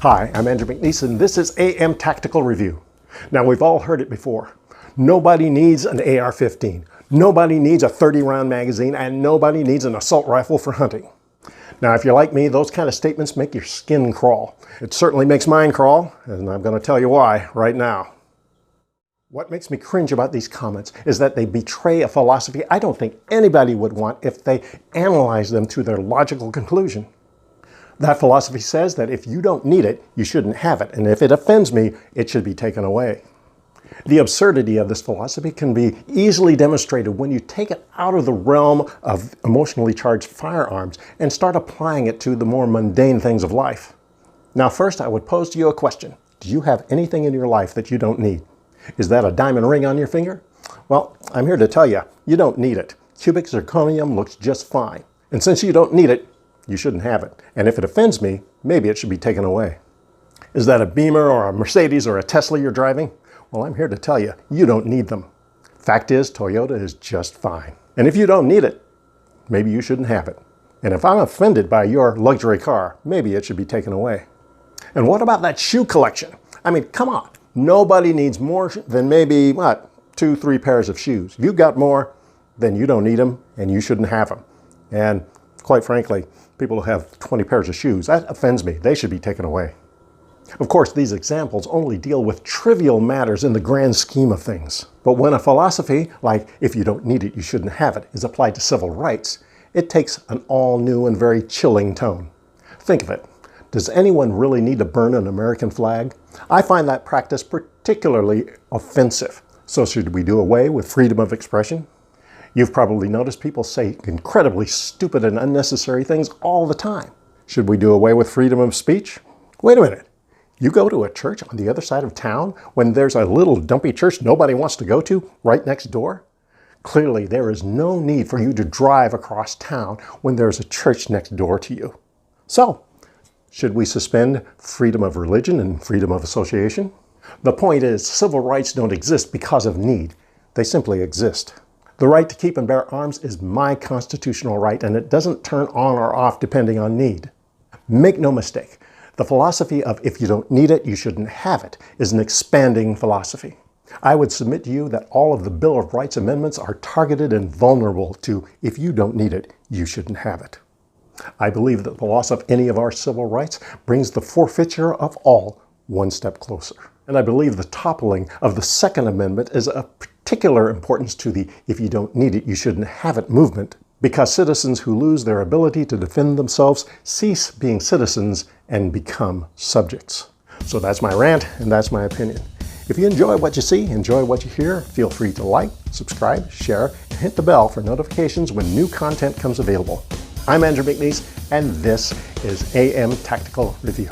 Hi, I'm Andrew McNeese, and this is AM Tactical Review. Now, we've all heard it before. Nobody needs an AR-15. Nobody needs a 30-round magazine, and nobody needs an assault rifle for hunting. Now, if you're like me, those kind of statements make your skin crawl. It certainly makes mine crawl, and I'm going to tell you why right now. What makes me cringe about these comments is that they betray a philosophy I don't think anybody would want if they analyze them to their logical conclusion. That philosophy says that if you don't need it, you shouldn't have it, and if it offends me, it should be taken away. The absurdity of this philosophy can be easily demonstrated when you take it out of the realm of emotionally charged firearms and start applying it to the more mundane things of life. Now, first, I would pose to you a question. Do you have anything in your life that you don't need? Is that a diamond ring on your finger? Well, I'm here to tell you, you don't need it. Cubic zirconium looks just fine. And since you don't need it, you shouldn't have it. And if it offends me, maybe it should be taken away. Is that a Beamer or a Mercedes or a Tesla you're driving? Well, I'm here to tell you, you don't need them. Fact is, Toyota is just fine. And if you don't need it, maybe you shouldn't have it. And if I'm offended by your luxury car, maybe it should be taken away. And what about that shoe collection? I mean, come on. Nobody needs more than maybe, 2-3 pairs of shoes. If you've got more, then you don't need them and you shouldn't have them. And quite frankly, people who have 20 pairs of shoes, that offends me. They should be taken away. Of course, these examples only deal with trivial matters in the grand scheme of things. But when a philosophy, like if you don't need it, you shouldn't have it, is applied to civil rights, it takes an all-new and very chilling tone. Think of it. Does anyone really need to burn an American flag? I find that practice particularly offensive. So should we do away with freedom of expression? You've probably noticed people say incredibly stupid and unnecessary things all the time. Should we do away with freedom of speech? Wait a minute. You go to a church on the other side of town when there's a little dumpy church nobody wants to go to right next door? Clearly, there is no need for you to drive across town when there's a church next door to you. So, should we suspend freedom of religion and freedom of association? The point is, civil rights don't exist because of need. They simply exist. The right to keep and bear arms is my constitutional right, and it doesn't turn on or off depending on need. Make no mistake, the philosophy of if you don't need it, you shouldn't have it is an expanding philosophy. I would submit to you that all of the Bill of Rights amendments are targeted and vulnerable to if you don't need it, you shouldn't have it. I believe that the loss of any of our civil rights brings the forfeiture of all one step closer. And I believe the toppling of the Second Amendment is of particular importance to the if you don't need it, you shouldn't have it movement, because citizens who lose their ability to defend themselves cease being citizens and become subjects. So that's my rant, and that's my opinion. If you enjoy what you see, enjoy what you hear, feel free to like, subscribe, share, and hit the bell for notifications when new content comes available. I'm Andrew McNeese, and this is AM Tactical Review.